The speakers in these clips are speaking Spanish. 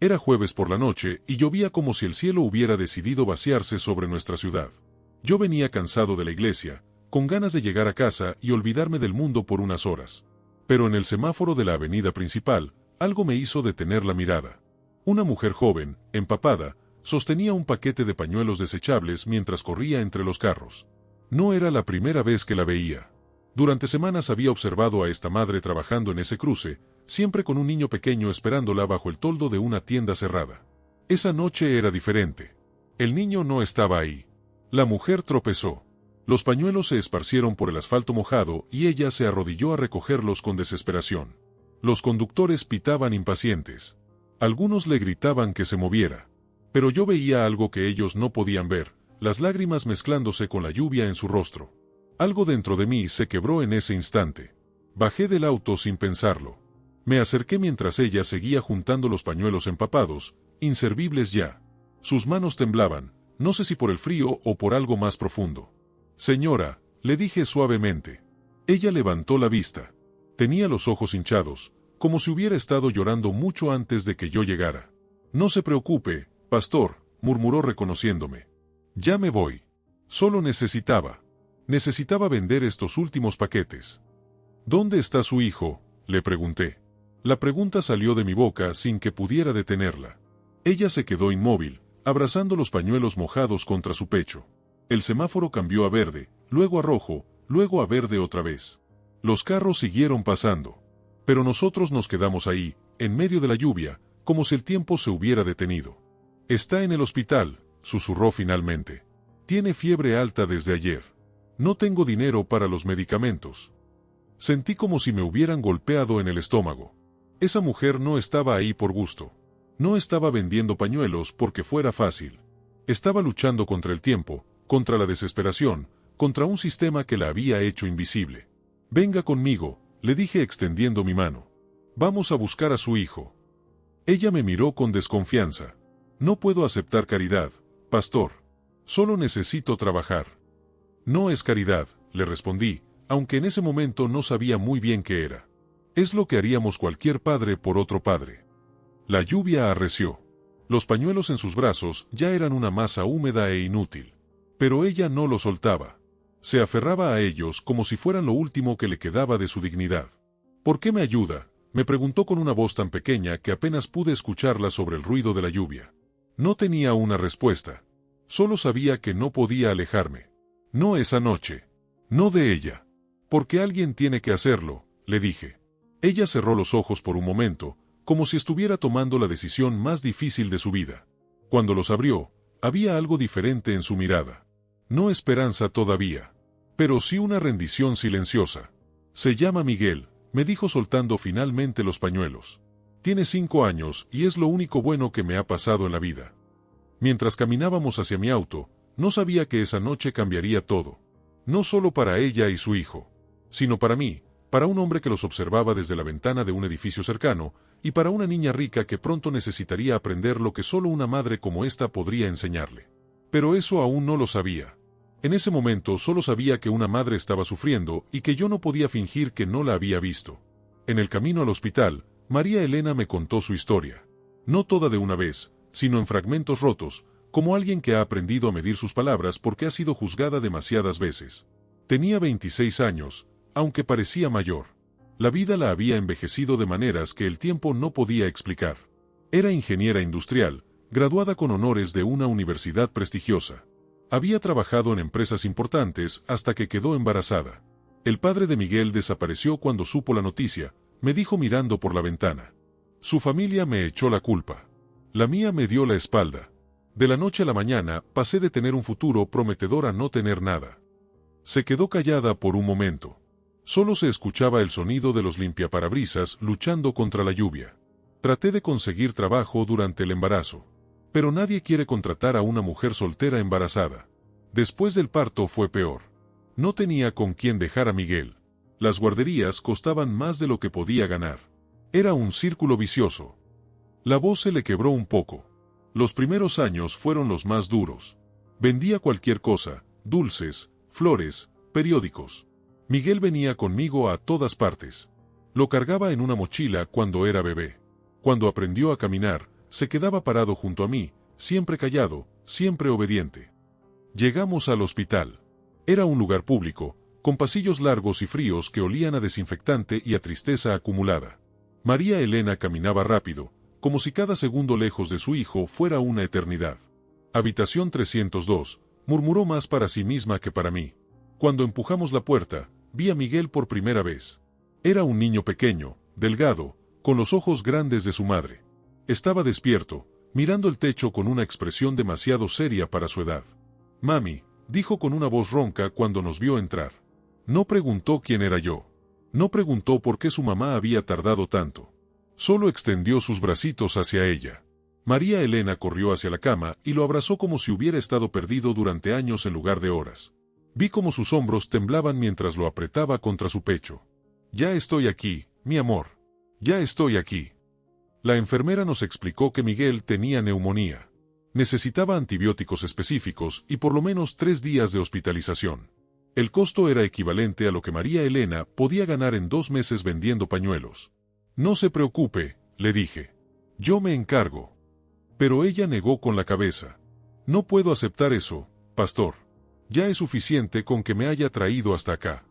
Era jueves por la noche y llovía como si el cielo hubiera decidido vaciarse sobre nuestra ciudad. Yo venía cansado de la iglesia, con ganas de llegar a casa y olvidarme del mundo por unas horas. Pero en el semáforo de la avenida principal, algo me hizo detener la mirada. Una mujer joven, empapada, sostenía un paquete de pañuelos desechables mientras corría entre los carros. No era la primera vez que la veía. Durante semanas había observado a esta madre trabajando en ese cruce, siempre con un niño pequeño esperándola bajo el toldo de una tienda cerrada. Esa noche era diferente. El niño no estaba ahí. La mujer tropezó. Los pañuelos se esparcieron por el asfalto mojado y ella se arrodilló a recogerlos con desesperación. Los conductores pitaban impacientes. Algunos le gritaban que se moviera. Pero yo veía algo que ellos no podían ver, las lágrimas mezclándose con la lluvia en su rostro. Algo dentro de mí se quebró en ese instante. Bajé del auto sin pensarlo. Me acerqué mientras ella seguía juntando los pañuelos empapados, inservibles ya. Sus manos temblaban, no sé si por el frío o por algo más profundo. «Señora», le dije suavemente. Ella levantó la vista. Tenía los ojos hinchados, como si hubiera estado llorando mucho antes de que yo llegara. «No se preocupe, pastor», murmuró reconociéndome. «Ya me voy. Solo necesitaba vender estos últimos paquetes». «¿Dónde está su hijo?», le pregunté. La pregunta salió de mi boca sin que pudiera detenerla. Ella se quedó inmóvil, abrazando los pañuelos mojados contra su pecho. El semáforo cambió a verde, luego a rojo, luego a verde otra vez. Los carros siguieron pasando. Pero nosotros nos quedamos ahí, en medio de la lluvia, como si el tiempo se hubiera detenido. «Está en el hospital», susurró finalmente. «Tiene fiebre alta desde ayer. No tengo dinero para los medicamentos». Sentí como si me hubieran golpeado en el estómago. Esa mujer no estaba ahí por gusto. No estaba vendiendo pañuelos porque fuera fácil. Estaba luchando contra el tiempo, contra la desesperación, contra un sistema que la había hecho invisible. «Venga conmigo», le dije extendiendo mi mano. «Vamos a buscar a su hijo». Ella me miró con desconfianza. «No puedo aceptar caridad, pastor. Solo necesito trabajar». «No es caridad», le respondí, aunque en ese momento no sabía muy bien qué era. «Es lo que haríamos cualquier padre por otro padre». La lluvia arreció. Los pañuelos en sus brazos ya eran una masa húmeda e inútil. Pero ella no los soltaba. Se aferraba a ellos como si fueran lo último que le quedaba de su dignidad. «¿Por qué me ayuda?», me preguntó con una voz tan pequeña que apenas pude escucharla sobre el ruido de la lluvia. No tenía una respuesta. Solo sabía que no podía alejarme. No esa noche. No de ella. «Porque alguien tiene que hacerlo», le dije. Ella cerró los ojos por un momento, como si estuviera tomando la decisión más difícil de su vida. Cuando los abrió, había algo diferente en su mirada. No esperanza todavía, pero sí una rendición silenciosa. «Se llama Miguel», me dijo soltando finalmente los pañuelos. «Tiene 5 años y es lo único bueno que me ha pasado en la vida». Mientras caminábamos hacia mi auto, no sabía que esa noche cambiaría todo. No solo para ella y su hijo, sino para mí, para un hombre que los observaba desde la ventana de un edificio cercano, y para una niña rica que pronto necesitaría aprender lo que solo una madre como esta podría enseñarle. Pero eso aún no lo sabía. En ese momento solo sabía que una madre estaba sufriendo y que yo no podía fingir que no la había visto. En el camino al hospital, María Elena me contó su historia. No toda de una vez, sino en fragmentos rotos, como alguien que ha aprendido a medir sus palabras porque ha sido juzgada demasiadas veces. Tenía 26 años, aunque parecía mayor. La vida la había envejecido de maneras que el tiempo no podía explicar. Era ingeniera industrial, graduada con honores de una universidad prestigiosa. Había trabajado en empresas importantes hasta que quedó embarazada. El padre de Miguel desapareció cuando supo la noticia, me dijo mirando por la ventana. Su familia me echó la culpa. La mía me dio la espalda. De la noche a la mañana pasé de tener un futuro prometedor a no tener nada. Se quedó callada por un momento. Solo se escuchaba el sonido de los limpiaparabrisas luchando contra la lluvia. Traté de conseguir trabajo durante el embarazo. Pero nadie quiere contratar a una mujer soltera embarazada. Después del parto fue peor. No tenía con quién dejar a Miguel. Las guarderías costaban más de lo que podía ganar. Era un círculo vicioso. La voz se le quebró un poco. Los primeros años fueron los más duros. Vendía cualquier cosa, dulces, flores, periódicos. Miguel venía conmigo a todas partes. Lo cargaba en una mochila cuando era bebé. Cuando aprendió a caminar, se quedaba parado junto a mí, siempre callado, siempre obediente. Llegamos al hospital. Era un lugar público, con pasillos largos y fríos que olían a desinfectante y a tristeza acumulada. María Elena caminaba rápido, como si cada segundo lejos de su hijo fuera una eternidad. Habitación 302, murmuró más para sí misma que para mí. Cuando empujamos la puerta, vi a Miguel por primera vez. Era un niño pequeño, delgado, con los ojos grandes de su madre. Estaba despierto, mirando el techo con una expresión demasiado seria para su edad. «Mami», dijo con una voz ronca cuando nos vio entrar. No preguntó quién era yo. No preguntó por qué su mamá había tardado tanto. Solo extendió sus bracitos hacia ella. María Elena corrió hacia la cama y lo abrazó como si hubiera estado perdido durante años en lugar de horas. Vi cómo sus hombros temblaban mientras lo apretaba contra su pecho. «Ya estoy aquí, mi amor. Ya estoy aquí». La enfermera nos explicó que Miguel tenía neumonía. Necesitaba antibióticos específicos y por lo menos 3 días de hospitalización. El costo era equivalente a lo que María Elena podía ganar en 2 meses vendiendo pañuelos. «No se preocupe», le dije. «Yo me encargo». Pero ella negó con la cabeza. «No puedo aceptar eso, pastor. Ya es suficiente con que me haya traído hasta acá».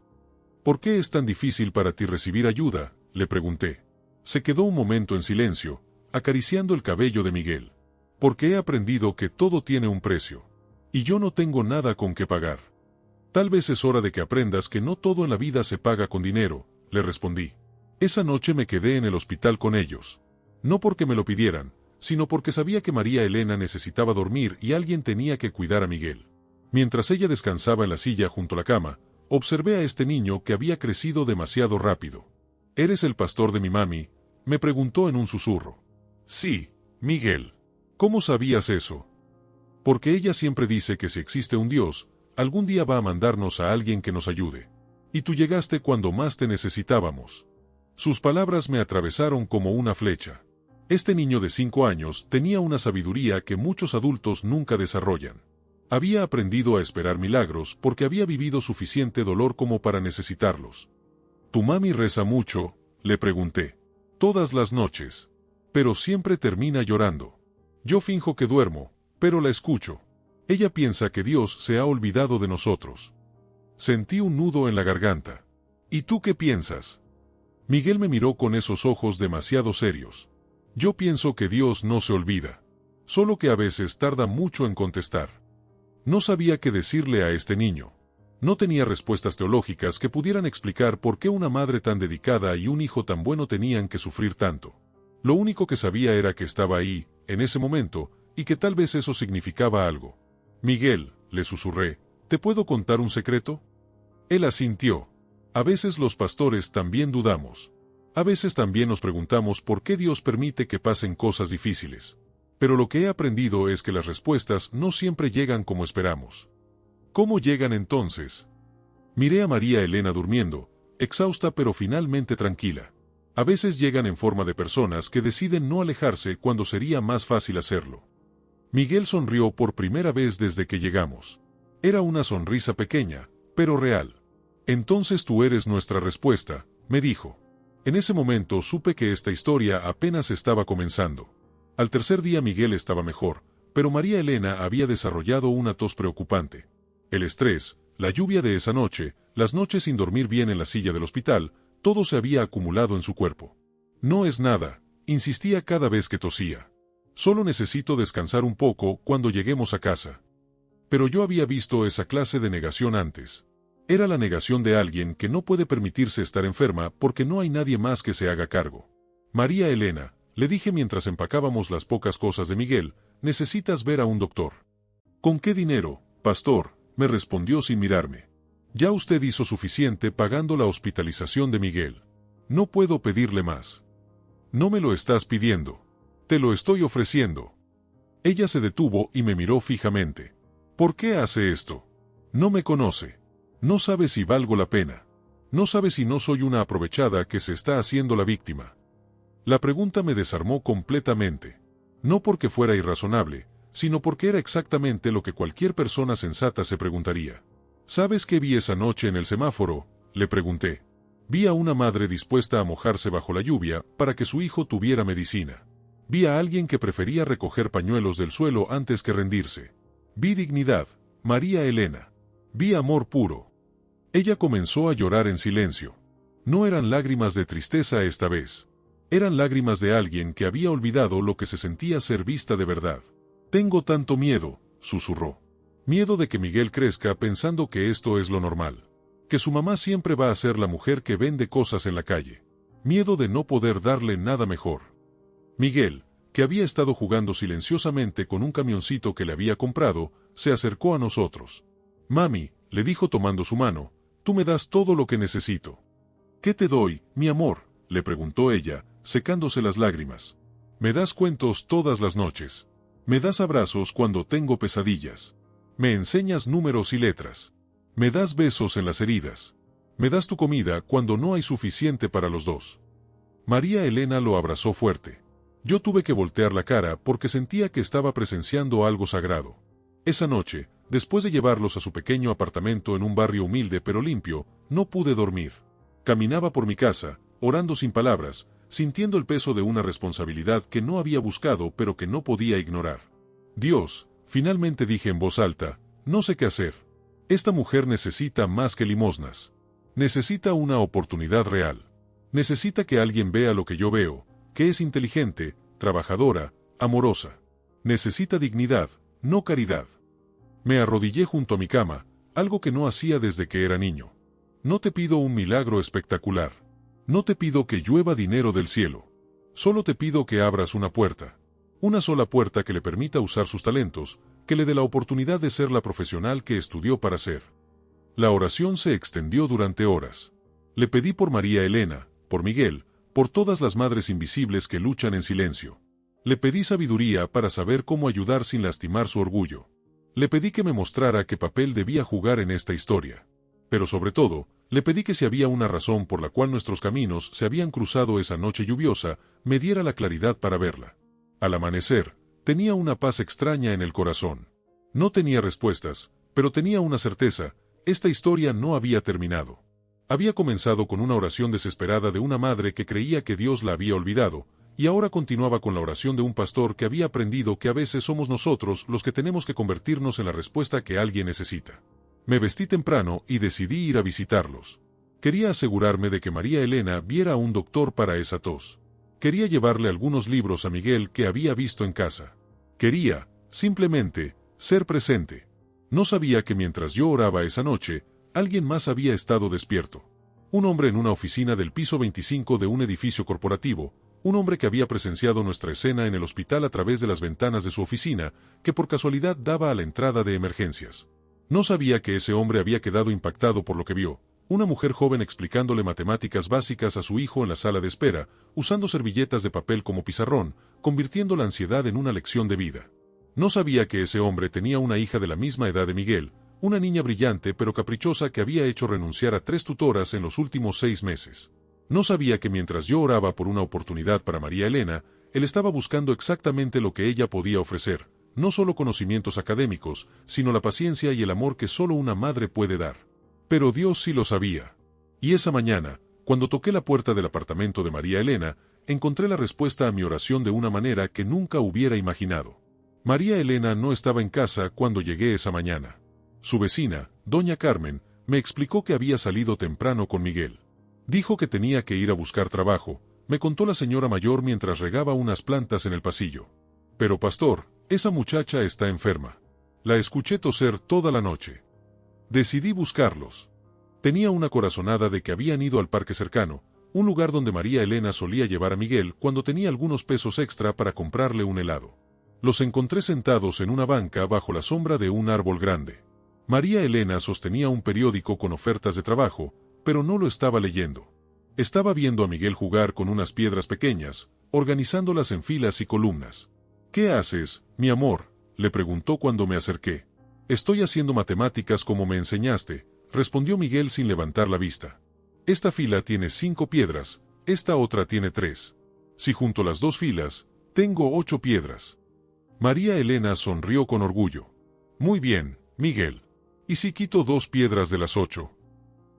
«¿Por qué es tan difícil para ti recibir ayuda?», le pregunté. Se quedó un momento en silencio, acariciando el cabello de Miguel. «Porque he aprendido que todo tiene un precio. Y yo no tengo nada con qué pagar». «Tal vez es hora de que aprendas que no todo en la vida se paga con dinero», le respondí. Esa noche me quedé en el hospital con ellos. No porque me lo pidieran, sino porque sabía que María Elena necesitaba dormir y alguien tenía que cuidar a Miguel. Mientras ella descansaba en la silla junto a la cama, observé a este niño que había crecido demasiado rápido. «¿Eres el pastor de mi mami?», me preguntó en un susurro. «Sí, Miguel». «¿Cómo sabías eso?». «Porque ella siempre dice que si existe un Dios, algún día va a mandarnos a alguien que nos ayude. Y tú llegaste cuando más te necesitábamos». Sus palabras me atravesaron como una flecha. Este niño de 5 años tenía una sabiduría que muchos adultos nunca desarrollan. Había aprendido a esperar milagros porque había vivido suficiente dolor como para necesitarlos. «¿Tu mami reza mucho?», le pregunté. «Todas las noches. Pero siempre termina llorando. Yo finjo que duermo, pero la escucho. Ella piensa que Dios se ha olvidado de nosotros». Sentí un nudo en la garganta. «¿Y tú qué piensas?». Miguel me miró con esos ojos demasiado serios. «Yo pienso que Dios no se olvida. Solo que a veces tarda mucho en contestar». No sabía qué decirle a este niño. No tenía respuestas teológicas que pudieran explicar por qué una madre tan dedicada y un hijo tan bueno tenían que sufrir tanto. Lo único que sabía era que estaba ahí, en ese momento, y que tal vez eso significaba algo. «Miguel», le susurré, «¿te puedo contar un secreto?». Él asintió. A veces los pastores también dudamos. A veces también nos preguntamos por qué Dios permite que pasen cosas difíciles. Pero lo que he aprendido es que las respuestas no siempre llegan como esperamos. ¿Cómo llegan entonces? Miré a María Elena durmiendo, exhausta pero finalmente tranquila. A veces llegan en forma de personas que deciden no alejarse cuando sería más fácil hacerlo. Miguel sonrió por primera vez desde que llegamos. Era una sonrisa pequeña, pero real. «Entonces tú eres nuestra respuesta», me dijo. En ese momento supe que esta historia apenas estaba comenzando. Al tercer día Miguel estaba mejor, pero María Elena había desarrollado una tos preocupante. El estrés, la lluvia de esa noche, las noches sin dormir bien en la silla del hospital, todo se había acumulado en su cuerpo. «No es nada», insistía cada vez que tosía. «Solo necesito descansar un poco cuando lleguemos a casa». Pero yo había visto esa clase de negación antes. Era la negación de alguien que no puede permitirse estar enferma porque no hay nadie más que se haga cargo. «María Elena», le dije mientras empacábamos las pocas cosas de Miguel, «necesitas ver a un doctor». «¿Con qué dinero, pastor?», me respondió sin mirarme. «Ya usted hizo suficiente pagando la hospitalización de Miguel. No puedo pedirle más». «No me lo estás pidiendo. Te lo estoy ofreciendo». Ella se detuvo y me miró fijamente. «¿Por qué hace esto? No me conoce. No sabe si valgo la pena. No sabe si no soy una aprovechada que se está haciendo la víctima». La pregunta me desarmó completamente. No porque fuera irrazonable, sino porque era exactamente lo que cualquier persona sensata se preguntaría. «¿Sabes qué vi esa noche en el semáforo?», le pregunté. «Vi a una madre dispuesta a mojarse bajo la lluvia para que su hijo tuviera medicina. Vi a alguien que prefería recoger pañuelos del suelo antes que rendirse. Vi dignidad, María Elena. Vi amor puro. Ella comenzó a llorar en silencio. No eran lágrimas de tristeza esta vez. Eran lágrimas de alguien que había olvidado lo que se sentía ser vista de verdad. Tengo tanto miedo, susurró. Miedo de que Miguel crezca pensando que esto es lo normal. Que su mamá siempre va a ser la mujer que vende cosas en la calle. Miedo de no poder darle nada mejor. Miguel, que había estado jugando silenciosamente con un camioncito que le había comprado, se acercó a nosotros. Mami, le dijo tomando su mano, tú me das todo lo que necesito. ¿Qué te doy, mi amor?, le preguntó ella, secándose las lágrimas. Me das cuentos todas las noches. Me das abrazos cuando tengo pesadillas. Me enseñas números y letras. Me das besos en las heridas. Me das tu comida cuando no hay suficiente para los dos. María Elena lo abrazó fuerte. Yo tuve que voltear la cara porque sentía que estaba presenciando algo sagrado. Esa noche, después de llevarlos a su pequeño apartamento en un barrio humilde pero limpio, no pude dormir. Caminaba por mi casa, orando sin palabras, sintiendo el peso de una responsabilidad que no había buscado pero que no podía ignorar. Dios, finalmente dije en voz alta, no sé qué hacer. Esta mujer necesita más que limosnas. Necesita una oportunidad real. Necesita que alguien vea lo que yo veo, que es inteligente, trabajadora, amorosa. Necesita dignidad, no caridad. Me arrodillé junto a mi cama, algo que no hacía desde que era niño. No te pido un milagro espectacular. No te pido que llueva dinero del cielo. Solo te pido que abras una puerta. Una sola puerta que le permita usar sus talentos, que le dé la oportunidad de ser la profesional que estudió para ser. La oración se extendió durante horas. Le pedí por María Elena, por Miguel, por todas las madres invisibles que luchan en silencio. Le pedí sabiduría para saber cómo ayudar sin lastimar su orgullo. Le pedí que me mostrara qué papel debía jugar en esta historia. Pero sobre todo, le pedí que si había una razón por la cual nuestros caminos se habían cruzado esa noche lluviosa, me diera la claridad para verla. Al amanecer, tenía una paz extraña en el corazón. No tenía respuestas, pero tenía una certeza, esta historia no había terminado. Había comenzado con una oración desesperada de una madre que creía que Dios la había olvidado, y ahora continuaba con la oración de un pastor que había aprendido que a veces somos nosotros los que tenemos que convertirnos en la respuesta que alguien necesita. Me vestí temprano y decidí ir a visitarlos. Quería asegurarme de que María Elena viera a un doctor para esa tos. Quería llevarle algunos libros a Miguel que había visto en casa. Quería, simplemente, ser presente. No sabía que mientras yo oraba esa noche, alguien más había estado despierto. Un hombre en una oficina del piso 25 de un edificio corporativo, un hombre que había presenciado nuestra escena en el hospital a través de las ventanas de su oficina, que por casualidad daba a la entrada de emergencias. No sabía que ese hombre había quedado impactado por lo que vio, una mujer joven explicándole matemáticas básicas a su hijo en la sala de espera, usando servilletas de papel como pizarrón, convirtiendo la ansiedad en una lección de vida. No sabía que ese hombre tenía una hija de la misma edad de Miguel, una niña brillante pero caprichosa que había hecho renunciar a 3 tutoras en los últimos 6 meses. No sabía que mientras yo oraba por una oportunidad para María Elena, él estaba buscando exactamente lo que ella podía ofrecer, no solo conocimientos académicos, sino la paciencia y el amor que solo una madre puede dar. Pero Dios sí lo sabía. Y esa mañana, cuando toqué la puerta del apartamento de María Elena, encontré la respuesta a mi oración de una manera que nunca hubiera imaginado. María Elena no estaba en casa cuando llegué esa mañana. Su vecina, doña Carmen, me explicó que había salido temprano con Miguel. Dijo que tenía que ir a buscar trabajo, me contó la señora mayor mientras regaba unas plantas en el pasillo. Pero pastor, esa muchacha está enferma. La escuché toser toda la noche. Decidí buscarlos. Tenía una corazonada de que habían ido al parque cercano, un lugar donde María Elena solía llevar a Miguel cuando tenía algunos pesos extra para comprarle un helado. Los encontré sentados en una banca bajo la sombra de un árbol grande. María Elena sostenía un periódico con ofertas de trabajo, pero no lo estaba leyendo. Estaba viendo a Miguel jugar con unas piedras pequeñas, organizándolas en filas y columnas. ¿Qué haces, mi amor?, le preguntó cuando me acerqué. Estoy haciendo matemáticas como me enseñaste, respondió Miguel sin levantar la vista. Esta fila tiene 5 piedras, esta otra tiene 3. Si junto las 2 filas, tengo 8 piedras. María Elena sonrió con orgullo. Muy bien, Miguel. ¿Y si quito 2 piedras de las 8?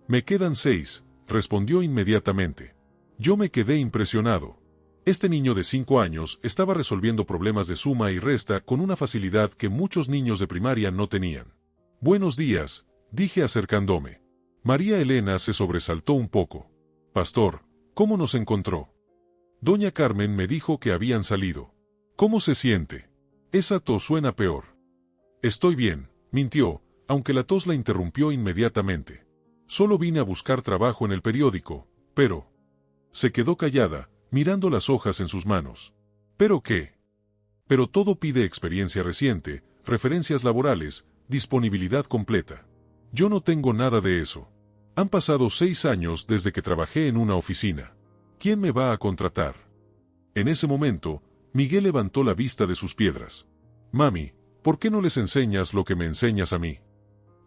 Me quedan 6, respondió inmediatamente. Yo me quedé impresionado. Este niño de 5 años estaba resolviendo problemas de suma y resta con una facilidad que muchos niños de primaria no tenían. «Buenos días», dije acercándome. María Elena se sobresaltó un poco. «Pastor, ¿cómo nos encontró?» Doña Carmen me dijo que habían salido. «¿Cómo se siente?» «Esa tos suena peor». «Estoy bien», mintió, aunque la tos la interrumpió inmediatamente. «Solo vine a buscar trabajo en el periódico, pero...» Se quedó callada, mirando las hojas en sus manos. ¿Pero qué? Pero todo pide experiencia reciente, referencias laborales, disponibilidad completa. Yo no tengo nada de eso. Han pasado 6 años desde que trabajé en una oficina. ¿Quién me va a contratar? En ese momento, Miguel levantó la vista de sus piedras. Mami, ¿por qué no les enseñas lo que me enseñas a mí?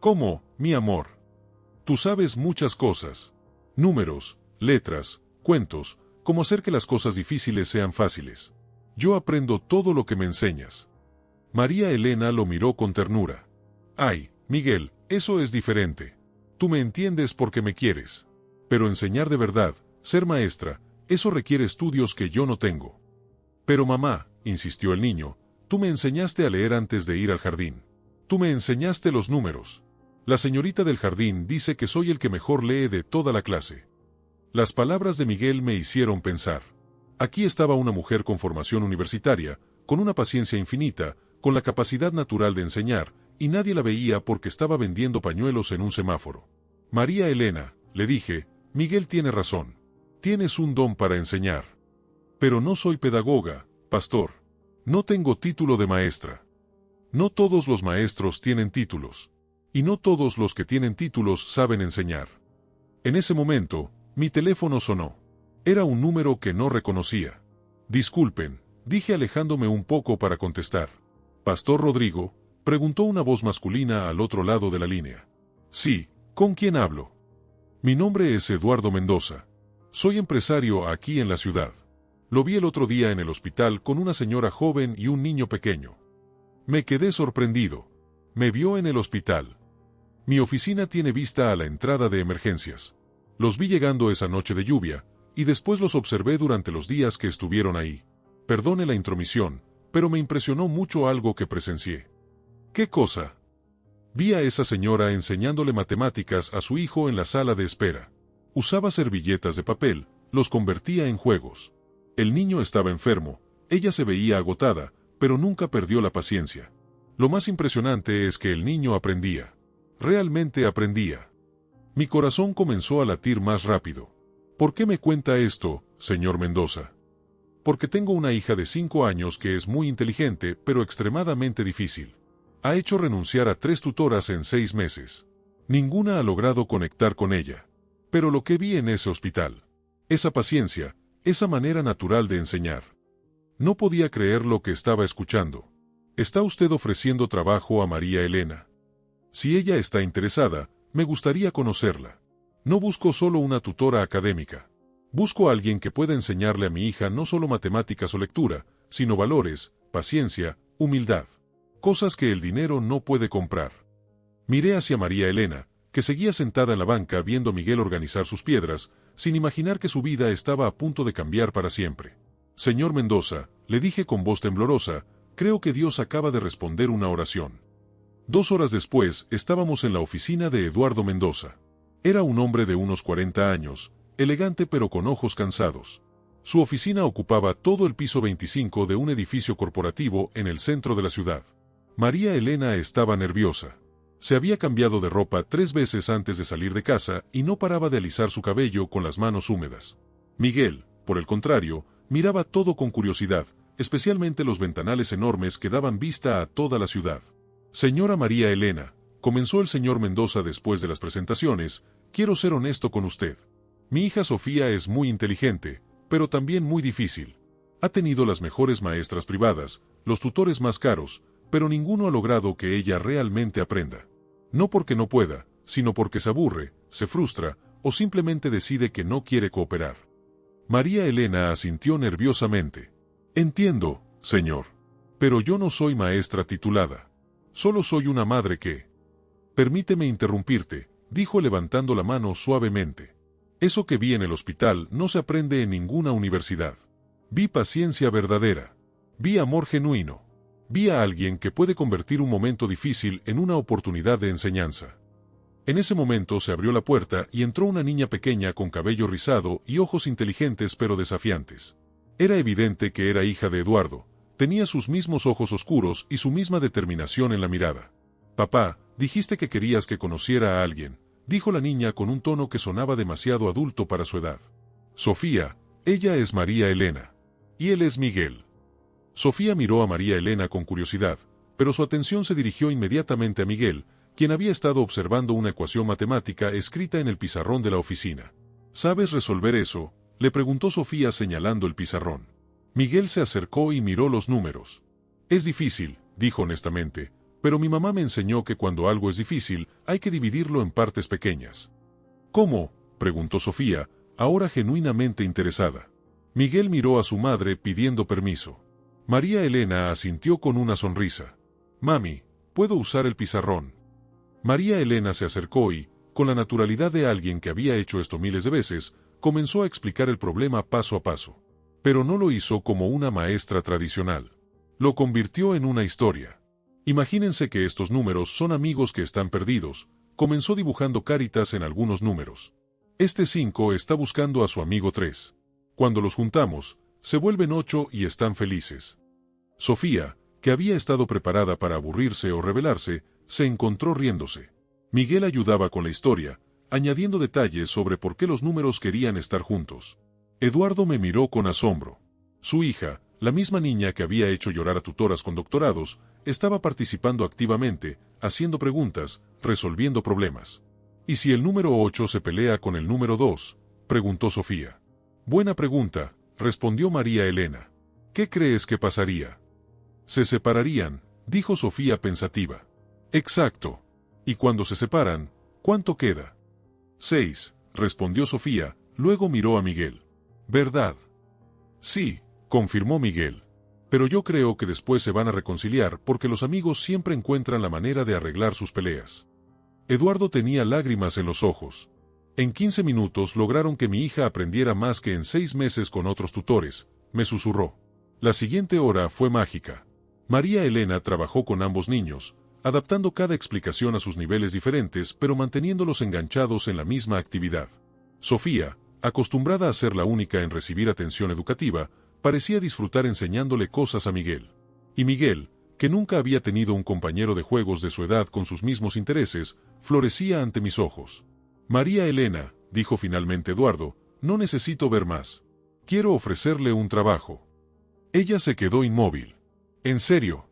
¿Cómo, mi amor? Tú sabes muchas cosas. Números, letras, cuentos, cómo hacer que las cosas difíciles sean fáciles. Yo aprendo todo lo que me enseñas. María Elena lo miró con ternura. Ay, Miguel, eso es diferente. Tú me entiendes porque me quieres. Pero enseñar de verdad, ser maestra, eso requiere estudios que yo no tengo. Pero mamá, insistió el niño, tú me enseñaste a leer antes de ir al jardín. Tú me enseñaste los números. La señorita del jardín dice que soy el que mejor lee de toda la clase. Las palabras de Miguel me hicieron pensar. Aquí estaba una mujer con formación universitaria, con una paciencia infinita, con la capacidad natural de enseñar, y nadie la veía porque estaba vendiendo pañuelos en un semáforo. María Elena, le dije, Miguel tiene razón. Tienes un don para enseñar. Pero no soy pedagoga, pastor. No tengo título de maestra. No todos los maestros tienen títulos. Y no todos los que tienen títulos saben enseñar. En ese momento, mi teléfono sonó. Era un número que no reconocía. Disculpen, dije alejándome un poco para contestar. ¿Pastor Rodrigo?, preguntó una voz masculina al otro lado de la línea. Sí, ¿con quién hablo? Mi nombre es Eduardo Mendoza. Soy empresario aquí en la ciudad. Lo vi el otro día en el hospital con una señora joven y un niño pequeño. Me quedé sorprendido. Me vio en el hospital. Mi oficina tiene vista a la entrada de emergencias. Los vi llegando esa noche de lluvia, y después los observé durante los días que estuvieron ahí. Perdone la intromisión, pero me impresionó mucho algo que presencié. ¿Qué cosa? Vi a esa señora enseñándole matemáticas a su hijo en la sala de espera. Usaba servilletas de papel, los convertía en juegos. El niño estaba enfermo, ella se veía agotada, pero nunca perdió la paciencia. Lo más impresionante es que el niño aprendía. Realmente aprendía. Mi corazón comenzó a latir más rápido. ¿Por qué me cuenta esto, señor Mendoza? Porque tengo una hija de 5 años que es muy inteligente, pero extremadamente difícil. Ha hecho renunciar a 3 tutoras en 6 meses. Ninguna ha logrado conectar con ella. Pero lo que vi en ese hospital, esa paciencia, esa manera natural de enseñar. No podía creer lo que estaba escuchando. ¿Está usted ofreciendo trabajo a María Elena? Si ella está interesada, me gustaría conocerla. No busco solo una tutora académica. Busco a alguien que pueda enseñarle a mi hija no solo matemáticas o lectura, sino valores, paciencia, humildad. Cosas que el dinero no puede comprar. Miré hacia María Elena, que seguía sentada en la banca viendo a Miguel organizar sus piedras, sin imaginar que su vida estaba a punto de cambiar para siempre. Señor Mendoza, le dije con voz temblorosa, creo que Dios acaba de responder una oración. 2 horas después, estábamos en la oficina de Eduardo Mendoza. Era un hombre de unos 40 años, elegante pero con ojos cansados. Su oficina ocupaba todo el piso 25 de un edificio corporativo en el centro de la ciudad. María Elena estaba nerviosa. Se había cambiado de ropa 3 veces antes de salir de casa y no paraba de alisar su cabello con las manos húmedas. Miguel, por el contrario, miraba todo con curiosidad, especialmente los ventanales enormes que daban vista a toda la ciudad. Señora María Elena, comenzó el señor Mendoza después de las presentaciones, quiero ser honesto con usted. Mi hija Sofía es muy inteligente, pero también muy difícil. Ha tenido las mejores maestras privadas, los tutores más caros, pero ninguno ha logrado que ella realmente aprenda. No porque no pueda, sino porque se aburre, se frustra, o simplemente decide que no quiere cooperar. María Elena asintió nerviosamente. Entiendo, señor. Pero yo no soy maestra titulada. Solo soy una madre que... Permíteme interrumpirte, dijo levantando la mano suavemente. Eso que vi en el hospital no se aprende en ninguna universidad. Vi paciencia verdadera. Vi amor genuino. Vi a alguien que puede convertir un momento difícil en una oportunidad de enseñanza. En ese momento se abrió la puerta y entró una niña pequeña con cabello rizado y ojos inteligentes pero desafiantes. Era evidente que era hija de Eduardo. Tenía sus mismos ojos oscuros y su misma determinación en la mirada. «Papá, dijiste que querías que conociera a alguien», dijo la niña con un tono que sonaba demasiado adulto para su edad. «Sofía, ella es María Elena. Y él es Miguel». Sofía miró a María Elena con curiosidad, pero su atención se dirigió inmediatamente a Miguel, quien había estado observando una ecuación matemática escrita en el pizarrón de la oficina. «¿Sabes resolver eso?», le preguntó Sofía señalando el pizarrón. Miguel se acercó y miró los números. «Es difícil», dijo honestamente, «pero mi mamá me enseñó que cuando algo es difícil, hay que dividirlo en partes pequeñas». «¿Cómo?», preguntó Sofía, ahora genuinamente interesada. Miguel miró a su madre pidiendo permiso. María Elena asintió con una sonrisa. «Mami, ¿puedo usar el pizarrón?». María Elena se acercó y, con la naturalidad de alguien que había hecho esto miles de veces, comenzó a explicar el problema paso a paso. Pero no lo hizo como una maestra tradicional. Lo convirtió en una historia. Imagínense que estos números son amigos que están perdidos. Comenzó dibujando caritas en algunos números. Este 5 está buscando a su amigo 3. Cuando los juntamos, se vuelven 8 y están felices. Sofía, que había estado preparada para aburrirse o rebelarse, se encontró riéndose. Miguel ayudaba con la historia, añadiendo detalles sobre por qué los números querían estar juntos. Eduardo me miró con asombro. Su hija, la misma niña que había hecho llorar a tutoras con doctorados, estaba participando activamente, haciendo preguntas, resolviendo problemas. ¿Y si el número 8 se pelea con el número 2? Preguntó Sofía. Buena pregunta, respondió María Elena. ¿Qué crees que pasaría? Se separarían, dijo Sofía pensativa. Exacto. Y cuando se separan, ¿cuánto queda? 6, respondió Sofía, luego miró a Miguel. ¿Verdad? Sí, confirmó Miguel. Pero yo creo que después se van a reconciliar porque los amigos siempre encuentran la manera de arreglar sus peleas. Eduardo tenía lágrimas en los ojos. En 15 minutos lograron que mi hija aprendiera más que en 6 meses con otros tutores, me susurró. La siguiente hora fue mágica. María Elena trabajó con ambos niños, adaptando cada explicación a sus niveles diferentes pero manteniéndolos enganchados en la misma actividad. Sofía, acostumbrada a ser la única en recibir atención educativa, parecía disfrutar enseñándole cosas a Miguel. Y Miguel, que nunca había tenido un compañero de juegos de su edad con sus mismos intereses, florecía ante mis ojos. María Elena, dijo finalmente Eduardo, no necesito ver más. Quiero ofrecerle un trabajo. Ella se quedó inmóvil. ¿En serio?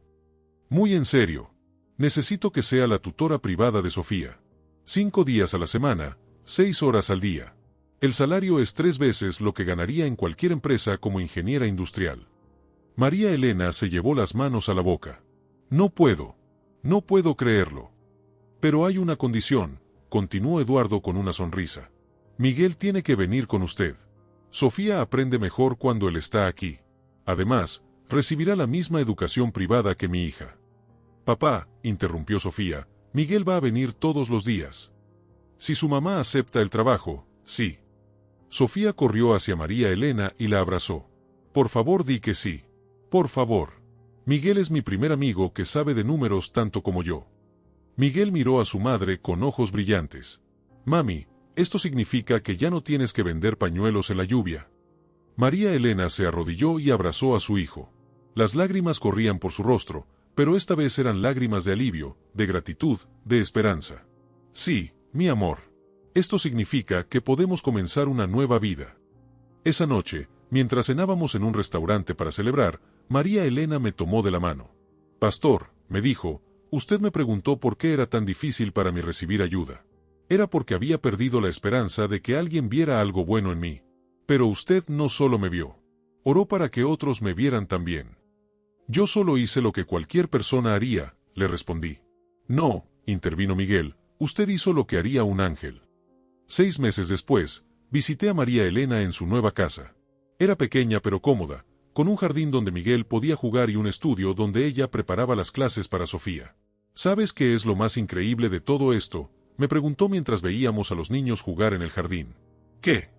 Muy en serio. Necesito que sea la tutora privada de Sofía. 5 días a la semana, 6 horas al día. El salario es 3 veces lo que ganaría en cualquier empresa como ingeniera industrial. María Elena se llevó las manos a la boca. No puedo creerlo. Pero hay una condición, continuó Eduardo con una sonrisa. Miguel tiene que venir con usted. Sofía aprende mejor cuando él está aquí. Además, recibirá la misma educación privada que mi hija. Papá, interrumpió Sofía, Miguel va a venir todos los días. Si su mamá acepta el trabajo, sí. Sofía corrió hacia María Elena y la abrazó. Por favor, di que sí. Por favor. Miguel es mi primer amigo que sabe de números tanto como yo. Miguel miró a su madre con ojos brillantes. Mami, esto significa que ya no tienes que vender pañuelos en la lluvia. María Elena se arrodilló y abrazó a su hijo. Las lágrimas corrían por su rostro, pero esta vez eran lágrimas de alivio, de gratitud, de esperanza. Sí, mi amor. Esto significa que podemos comenzar una nueva vida. Esa noche, mientras cenábamos en un restaurante para celebrar, María Elena me tomó de la mano. Pastor, me dijo, usted me preguntó por qué era tan difícil para mí recibir ayuda. Era porque había perdido la esperanza de que alguien viera algo bueno en mí. Pero usted no solo me vio. Oró para que otros me vieran también. Yo solo hice lo que cualquier persona haría, le respondí. No, intervino Miguel, usted hizo lo que haría un ángel. 6 meses después, visité a María Elena en su nueva casa. Era pequeña pero cómoda, con un jardín donde Miguel podía jugar y un estudio donde ella preparaba las clases para Sofía. ¿Sabes qué es lo más increíble de todo esto?, me preguntó mientras veíamos a los niños jugar en el jardín. ¿Qué?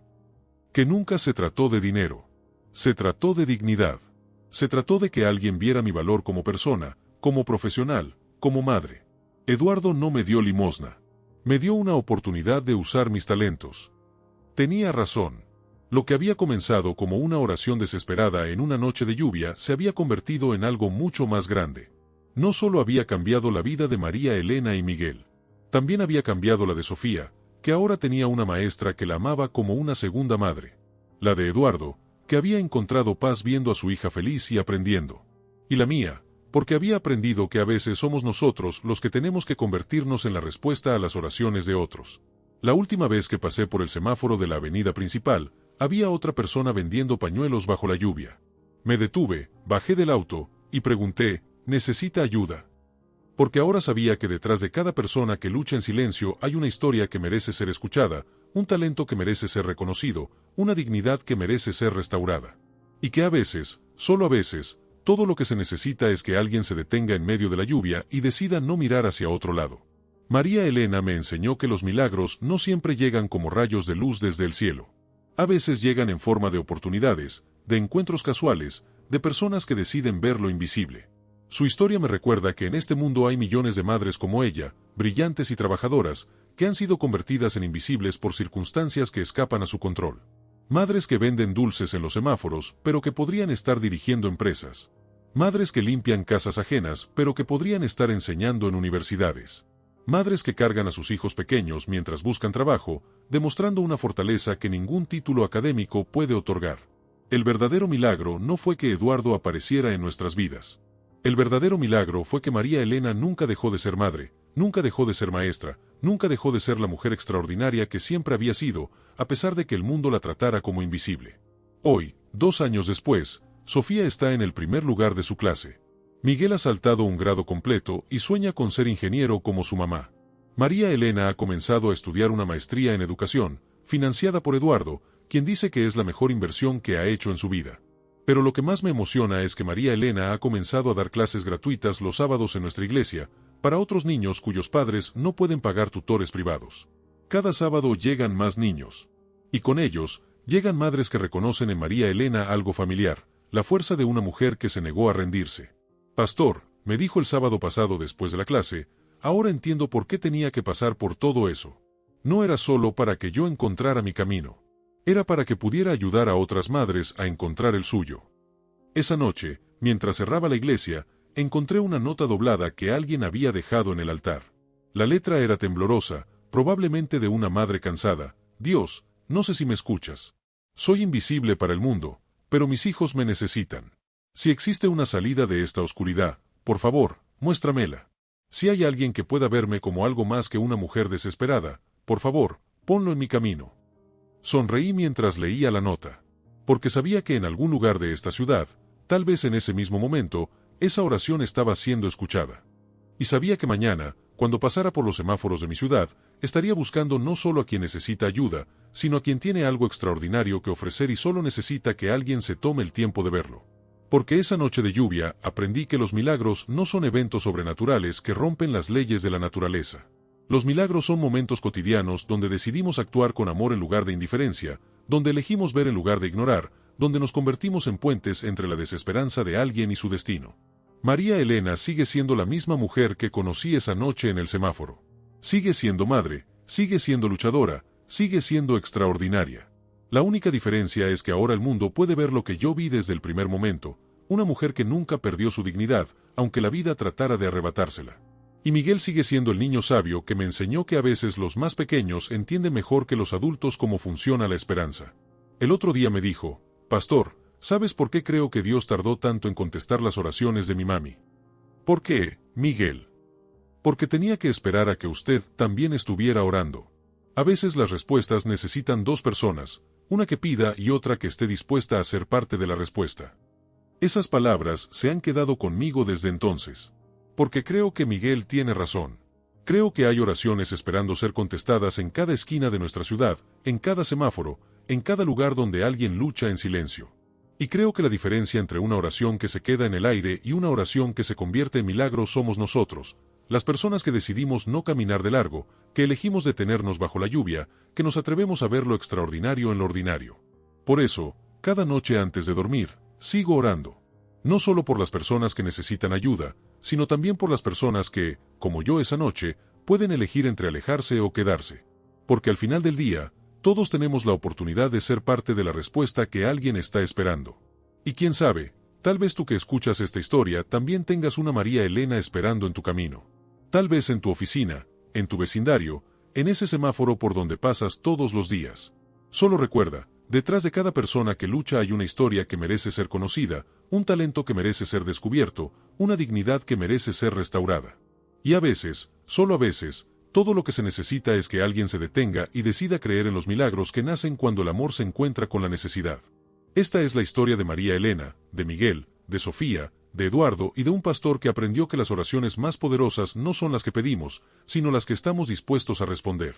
Que nunca se trató de dinero. Se trató de dignidad. Se trató de que alguien viera mi valor como persona, como profesional, como madre. Eduardo no me dio limosna. Me dio una oportunidad de usar mis talentos. Tenía razón. Lo que había comenzado como una oración desesperada en una noche de lluvia se había convertido en algo mucho más grande. No solo había cambiado la vida de María Elena y Miguel. También había cambiado la de Sofía, que ahora tenía una maestra que la amaba como una segunda madre. La de Eduardo, que había encontrado paz viendo a su hija feliz y aprendiendo. Y la mía, porque había aprendido que a veces somos nosotros los que tenemos que convertirnos en la respuesta a las oraciones de otros. La última vez que pasé por el semáforo de la avenida principal, había otra persona vendiendo pañuelos bajo la lluvia. Me detuve, bajé del auto, y pregunté, ¿necesita ayuda? Porque ahora sabía que detrás de cada persona que lucha en silencio hay una historia que merece ser escuchada, un talento que merece ser reconocido, una dignidad que merece ser restaurada. Y que a veces, solo a veces, todo lo que se necesita es que alguien se detenga en medio de la lluvia y decida no mirar hacia otro lado. María Elena me enseñó que los milagros no siempre llegan como rayos de luz desde el cielo. A veces llegan en forma de oportunidades, de encuentros casuales, de personas que deciden ver lo invisible. Su historia me recuerda que en este mundo hay millones de madres como ella, brillantes y trabajadoras, que han sido convertidas en invisibles por circunstancias que escapan a su control. Madres que venden dulces en los semáforos, pero que podrían estar dirigiendo empresas. Madres que limpian casas ajenas, pero que podrían estar enseñando en universidades. Madres que cargan a sus hijos pequeños mientras buscan trabajo, demostrando una fortaleza que ningún título académico puede otorgar. El verdadero milagro no fue que Eduardo apareciera en nuestras vidas. El verdadero milagro fue que María Elena nunca dejó de ser madre, nunca dejó de ser maestra, nunca dejó de ser la mujer extraordinaria que siempre había sido, a pesar de que el mundo la tratara como invisible. Hoy, 2 años después, Sofía está en el primer lugar de su clase. Miguel ha saltado un grado completo y sueña con ser ingeniero como su mamá. María Elena ha comenzado a estudiar una maestría en educación, financiada por Eduardo, quien dice que es la mejor inversión que ha hecho en su vida. Pero lo que más me emociona es que María Elena ha comenzado a dar clases gratuitas los sábados en nuestra iglesia, para otros niños cuyos padres no pueden pagar tutores privados. Cada sábado llegan más niños. Y con ellos, llegan madres que reconocen en María Elena algo familiar, la fuerza de una mujer que se negó a rendirse. Pastor, me dijo el sábado pasado después de la clase, ahora entiendo por qué tenía que pasar por todo eso. No era solo para que yo encontrara mi camino. Era para que pudiera ayudar a otras madres a encontrar el suyo. Esa noche, mientras cerraba la iglesia, encontré una nota doblada que alguien había dejado en el altar. La letra era temblorosa, probablemente de una madre cansada. Dios, no sé si me escuchas. Soy invisible para el mundo, pero mis hijos me necesitan. Si existe una salida de esta oscuridad, por favor, muéstramela. Si hay alguien que pueda verme como algo más que una mujer desesperada, por favor, ponlo en mi camino. Sonreí mientras leía la nota, porque sabía que en algún lugar de esta ciudad, tal vez en ese mismo momento, esa oración estaba siendo escuchada. Y sabía que mañana, cuando pasara por los semáforos de mi ciudad, estaría buscando no solo a quien necesita ayuda, sino a quien tiene algo extraordinario que ofrecer y solo necesita que alguien se tome el tiempo de verlo. Porque esa noche de lluvia aprendí que los milagros no son eventos sobrenaturales que rompen las leyes de la naturaleza. Los milagros son momentos cotidianos donde decidimos actuar con amor en lugar de indiferencia, donde elegimos ver en lugar de ignorar, donde nos convertimos en puentes entre la desesperanza de alguien y su destino. María Elena sigue siendo la misma mujer que conocí esa noche en el semáforo. Sigue siendo madre, sigue siendo luchadora, sigue siendo extraordinaria. La única diferencia es que ahora el mundo puede ver lo que yo vi desde el primer momento, una mujer que nunca perdió su dignidad, aunque la vida tratara de arrebatársela. Y Miguel sigue siendo el niño sabio que me enseñó que a veces los más pequeños entienden mejor que los adultos cómo funciona la esperanza. El otro día me dijo, Pastor, ¿sabes por qué creo que Dios tardó tanto en contestar las oraciones de mi mami? ¿Por qué, Miguel? Porque tenía que esperar a que usted también estuviera orando. A veces las respuestas necesitan 2 personas, una que pida y otra que esté dispuesta a ser parte de la respuesta. Esas palabras se han quedado conmigo desde entonces. Porque creo que Miguel tiene razón. Creo que hay oraciones esperando ser contestadas en cada esquina de nuestra ciudad, en cada semáforo, en cada lugar donde alguien lucha en silencio. Y creo que la diferencia entre una oración que se queda en el aire y una oración que se convierte en milagro somos nosotros, las personas que decidimos no caminar de largo, que elegimos detenernos bajo la lluvia, que nos atrevemos a ver lo extraordinario en lo ordinario. Por eso, cada noche antes de dormir, sigo orando. No solo por las personas que necesitan ayuda, sino también por las personas que, como yo esa noche, pueden elegir entre alejarse o quedarse. Porque al final del día, todos tenemos la oportunidad de ser parte de la respuesta que alguien está esperando. Y quién sabe, tal vez tú que escuchas esta historia también tengas una María Elena esperando en tu camino. Tal vez en tu oficina, en tu vecindario, en ese semáforo por donde pasas todos los días. Solo recuerda, detrás de cada persona que lucha hay una historia que merece ser conocida, un talento que merece ser descubierto, una dignidad que merece ser restaurada. Y a veces, solo a veces, todo lo que se necesita es que alguien se detenga y decida creer en los milagros que nacen cuando el amor se encuentra con la necesidad. Esta es la historia de María Elena, de Miguel, de Sofía, de Eduardo y de un pastor que aprendió que las oraciones más poderosas no son las que pedimos, sino las que estamos dispuestos a responder.